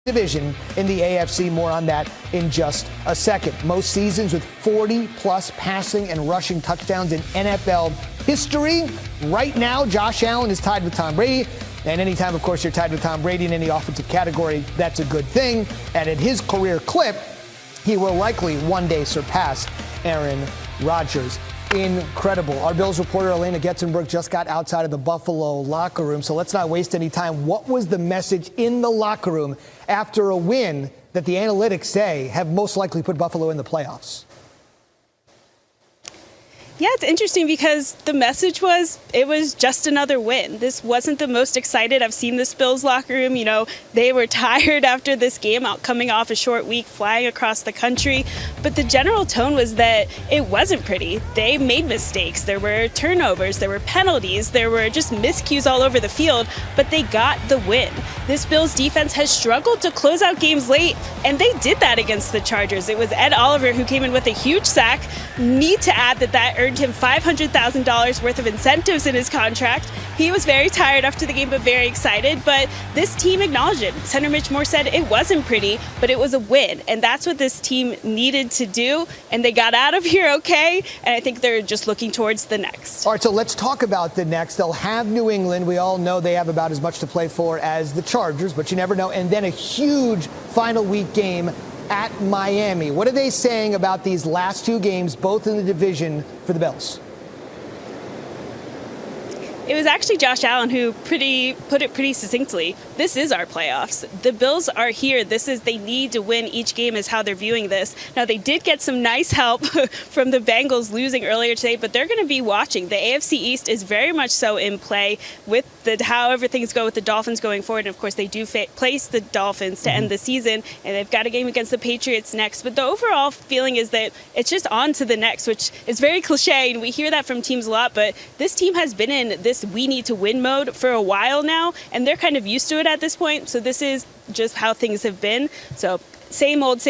division in the AFC. More on that in just a second. Most seasons with 40-plus passing and rushing touchdowns in NFL history. Right now, Josh Allen is tied with Tom Brady. And anytime, of course, you're tied with Tom Brady in any offensive category, that's a good thing. And at his career clip, he will likely one day surpass Aaron Rodgers. Incredible. Our Bills reporter, Elena Getzenberg, just got outside of the Buffalo locker room, so let's not waste any time. What was the message in the locker room after a win that the analytics say have most likely put Buffalo in the playoffs? Yeah, it's interesting because the message was it was just another win. This wasn't the most excited I've seen this Bills locker room. You know, they were tired after this game, coming off a short week, flying across the country. But the general tone was that it wasn't pretty. They made mistakes. There were turnovers. There were penalties. There were just miscues all over the field. But they got the win. This Bills defense has struggled to close out games late, and they did that against the Chargers. It was Ed Oliver who came in with a huge sack. Need to add that earned him $500,000 worth of incentives in his contract. He was very tired after the game, but very excited. But this team acknowledged it. Senator Mitch Moore said it wasn't pretty, but it was a win. And that's what this team needed to do. And they got out of here okay. And I think they're just looking towards the next. All right, so let's talk about the next. They'll have New England. We all know they have about as much to play for as the Chargers, but you never know. And then a huge final week game at Miami. What are they saying about these last two games, both in the division, for the Bills? It was actually Josh Allen who put it pretty succinctly. This is our playoffs. The Bills are here. They need to win each game is how they're viewing this. Now, they did get some nice help from the Bengals losing earlier today, but they're going to be watching. The AFC East is very much so in play with however things go with the Dolphins going forward. And, of course, they do place the Dolphins to end the season, and they've got a game against the Patriots next. But the overall feeling is that it's just on to the next, which is very cliche, and we hear that from teams a lot. But this team has been in this we need to win mode for a while now, and they're kind of used to it at this point. So this is just how things have been. So same old,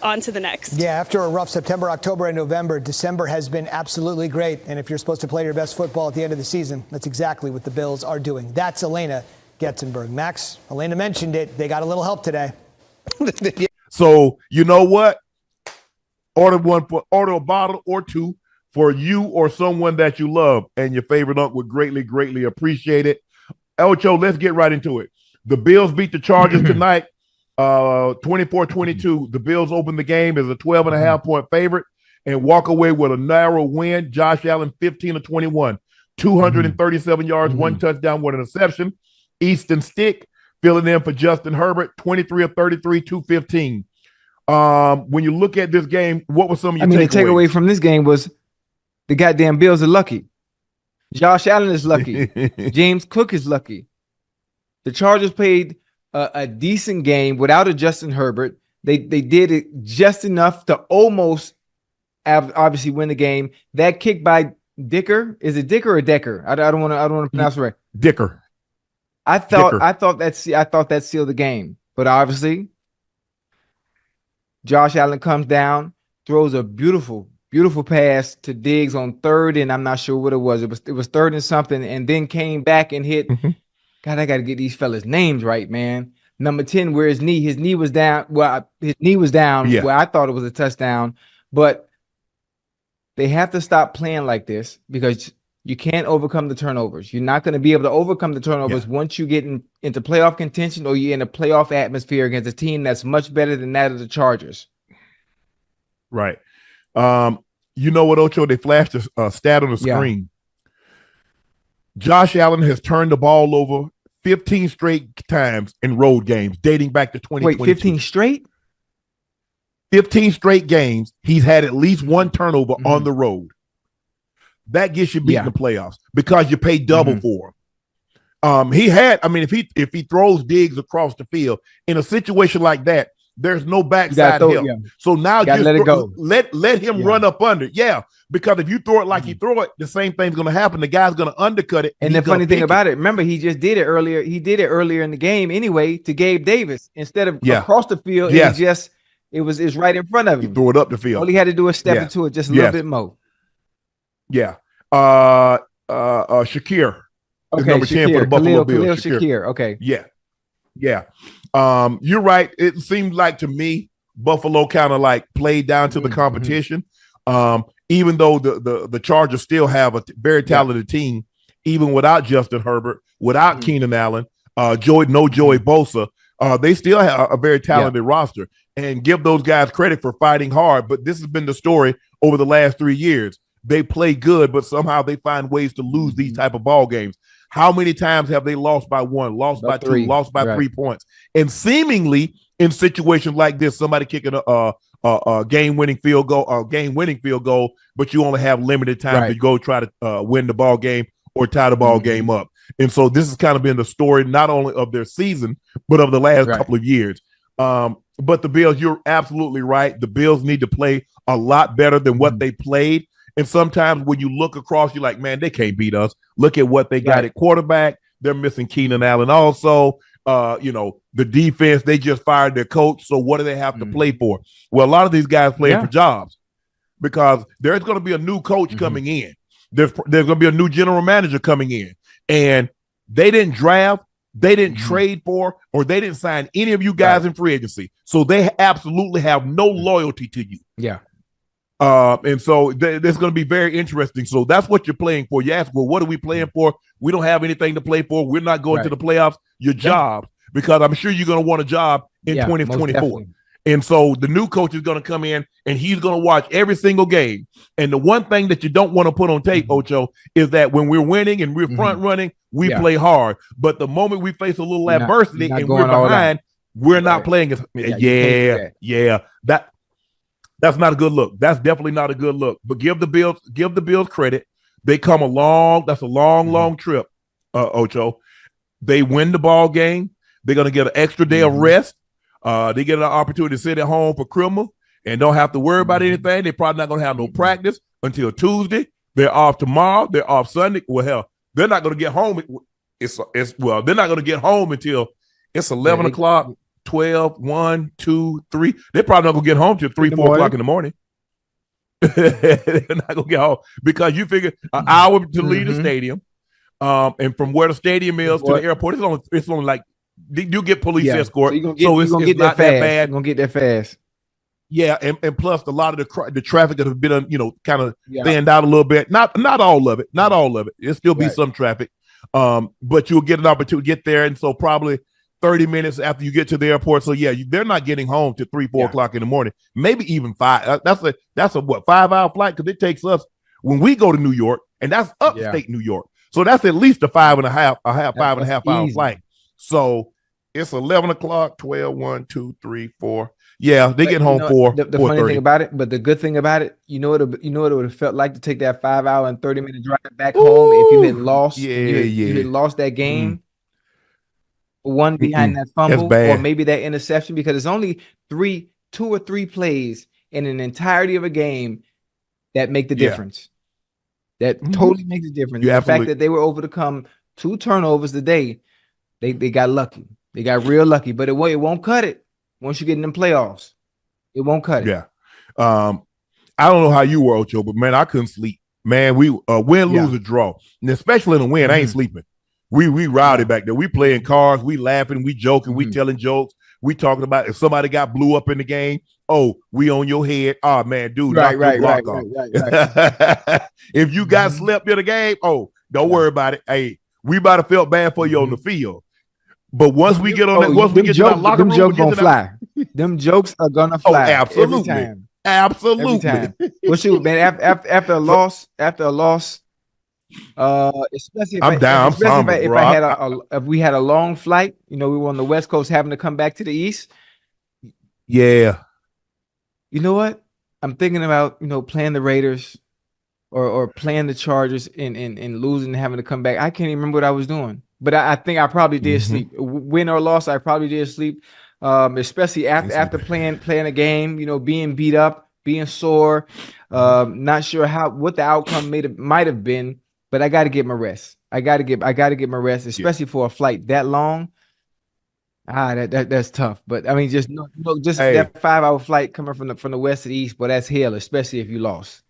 on to the next. Yeah, after a rough September, October, and November, December has been absolutely great. And if you're supposed to play your best football at the end of the season, that's exactly what the Bills are doing. That's Elena Getzenberg. Max, Elena mentioned it. They got a little help today. So you know what? Order a bottle or two for you or someone that you love, and your favorite uncle would greatly, greatly appreciate it. Ocho, let's get right into it. The Bills beat the Chargers tonight, 24-22. The Bills open the game as a 12.5-point favorite and walk away with a narrow win. Josh Allen, 15 of 21, 237 yards, one touchdown, one interception. Easton Stick filling in for Justin Herbert, 23 of 33, 215. When you look at this game, what was some of your the takeaway from this game was the goddamn Bills are lucky. Josh Allen is lucky. James Cook is lucky. The Chargers played a decent game without a Justin Herbert. They did it just enough to almost obviously win the game. That kick by Dicker, is it Dicker or Decker? I don't want to pronounce it right. Dicker. I thought that sealed the game, but obviously Josh Allen comes down, throws a beautiful pass to Diggs on third, and I'm not sure what it was. It was third and something, and then came back and hit. God, I got to get these fellas' names right, man. Number 10, where his knee was down. Well, his knee was down. Yeah. Where I thought it was a touchdown, but they have to stop playing like this because you can't overcome the turnovers. You're not going to be able to overcome the turnovers once you get into playoff contention or you're in a playoff atmosphere against a team that's much better than that of the Chargers. Right. You know what, Ocho? They flashed a stat on the screen. Josh Allen has turned the ball over 15 straight times in road games dating back to 2022. Wait, 15 straight? 15 straight games. He's had at least one turnover on the road. That gets you beating the playoffs because you pay double for him. If he throws Diggs across the field in a situation like that, there's no backside help. So now just let it go. Let him run up under. Yeah, because if you throw it like he throw it, the same thing's going to happen. The guy's going to undercut it. And the funny thing about it, remember, he just did it earlier. He did it earlier in the game anyway to Gabe Davis instead of across the field. It's right in front of him. He threw it up the field. All he had to do is step into it just a little bit more. Yeah. Shakir. Okay, number 10 for the Buffalo Bills. Shakir. Okay. Yeah. You're right. It seems like to me, Buffalo kind of like played down to the competition. Even though the Chargers still have a very talented team, even without Justin Herbert, without Keenan Allen, Joey Bosa, they still have a very talented roster. And give those guys credit for fighting hard. But this has been the story over the last 3 years. They play good, but somehow they find ways to lose these type of ball games. How many times have they lost by 1, lost by 2, lost by 3 points? And seemingly in situations like this, somebody kicking a game-winning field goal, but you only have limited time to go try to win the ball game or tie the ball game up. And so this has kind of been the story not only of their season, but of the last couple of years. But the Bills, you're absolutely right. The Bills need to play a lot better than what they played. And sometimes when you look across, you're like, man, they can't beat us. Look at what they got at quarterback. They're missing Keenan Allen also. The defense, they just fired their coach. So what do they have to play for? Well, a lot of these guys playing for jobs because there's going to be a new coach coming in. There's going to be a new general manager coming in. And they didn't draft, they didn't trade for, or they didn't sign any of you guys in free agency. So they absolutely have no loyalty to you. Yeah. And so that's going to be very interesting. So that's what you're playing for. You ask, well, what are we playing for? We don't have anything to play for. We're not going to the playoffs. Your job, because I'm sure you're going to want a job in 2024. And so the new coach is going to come in and he's going to watch every single game. And the one thing that you don't want to put on tape, Ocho, is that when we're winning and we're front running, we play hard. But the moment we face a little adversity and we're behind, we're not playing as that's not a good look. That's definitely not a good look. But give the Bills credit. They come along. That's a long trip, Ocho. They win the ball game. They're going to get an extra day of rest. They get an opportunity to sit at home for Christmas and don't have to worry about anything. They're probably not going to have no practice until Tuesday. They're off tomorrow. They're off Sunday. Well, hell, they're not going to get home. They're not going to get home until it's 11 o'clock, 12, 1, 2, 3. They're probably not going to get home till 3, 4 o'clock in the morning. They're not going to get home because you figure an hour to leave the stadium. And from where the stadium is to the airport, it's only like you get police escort. So it's not that bad. You're going to get there fast. Yeah, and plus a lot of the traffic that has been, kind of thinned out a little bit. Not all of it. Not all of it. It'll still be some traffic. But you'll get an opportunity to get there. And so probably 30 minutes after you get to the airport. So they're not getting home till 3, 4 o'clock in the morning. Maybe even 5. That's a 5-hour flight because it takes us when we go to New York, and that's upstate New York. So that's at least a 5.5 hour flight. So it's 11 o'clock, 12, 1, 2, 3, 4. Yeah, they get home 4. The funny thing about it, but the good thing about it, you know what it would have felt like to take that 5-hour and 30-minute drive back home if you had lost. You had lost that game. One behind that fumble or maybe that interception, because it's only 2 or 3 plays in an entirety of a game that make the difference. That totally makes a difference. The fact that they were able to come 2 turnovers today, they got lucky. They got real lucky, but it won't cut it once you get in them playoffs. It won't cut it. Yeah. I don't know how you were, Ocho, but man, I couldn't sleep. Man, we win, lose, or draw. And especially in the win, I ain't sleeping. We rowdy back there. We playing cards, we laughing, we joking, we telling jokes. We talking about if somebody got blew up in the game. Oh, we on your head. Oh man, dude. Right. If you got slept in the game, don't worry about it. Hey, we about to feel bad for you on the field. But once we get on that, once we get to that locker room, jokes gonna fly. Them jokes are gonna fly. Absolutely. Every time. Absolutely. Every time. Well, shoot, man. After a loss, especially if we had a long flight, we were on the West Coast having to come back to the East. Yeah. You know what? I'm thinking about, playing the Raiders or playing the Chargers and losing and having to come back. I can't even remember what I was doing, but I think I probably did sleep. Win or loss, I probably did sleep. Especially after playing a game, being beat up, being sore, not sure what the outcome might have been. But I got to get my rest. I got to get my rest, especially for a flight that long. That's tough. But I mean, just that 5-hour flight coming from the west to the east, but that's hell, especially if you lost.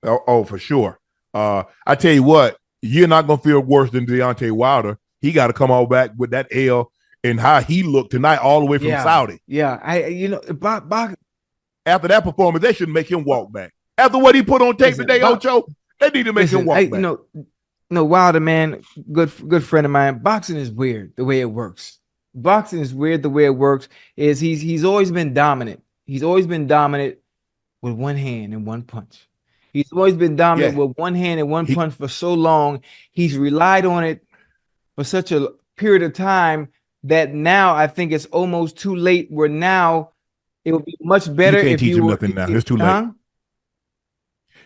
Oh, for sure. I tell you what, you're not gonna feel worse than Deontay Wilder. He got to come all back with that L and how he looked tonight all the way from Saudi. Yeah, After that performance, they should make him walk back. After what he put on tape today, Ocho, they need to make him walk back. Wilder, man, good friend of mine. Boxing is weird the way it works. Boxing is weird the way it works. Is he's always been dominant. He's always been dominant with one hand and one punch. He's always been dominant with one hand and one punch for so long. He's relied on it for such a period of time that now I think it's almost too late. Where now it would be much better if you teach him nothing now. It's too late.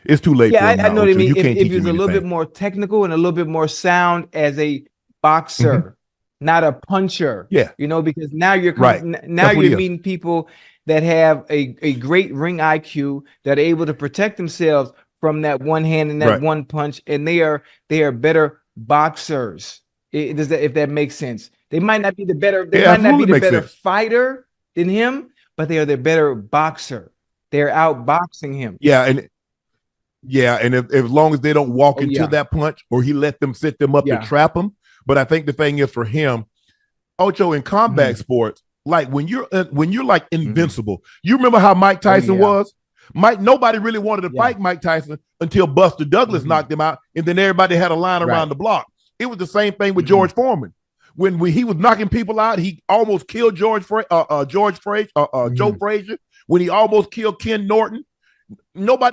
It's too late. Yeah, for him I know what I mean. If he's a little bit more technical and a little bit more sound as a boxer, not a puncher. Yeah, because now you're meeting people that have a great ring IQ, that are able to protect themselves from that one hand and that one punch, and they are better boxers. If that makes sense. They might not be the better. They might not be the better fighter than him, but they are the better boxer. They're outboxing him. And if as long as they don't walk into that punch, or he let them sit them up to trap him. But I think the thing is for him, Ocho, in combat sports, like when you're like invincible. You remember how Mike Tyson was? Nobody really wanted to fight Mike Tyson until Buster Douglas knocked him out, and then everybody had a line around the block. It was the same thing with George Foreman. When he was knocking people out, he almost killed Joe Frazier. When he almost killed Ken Norton, nobody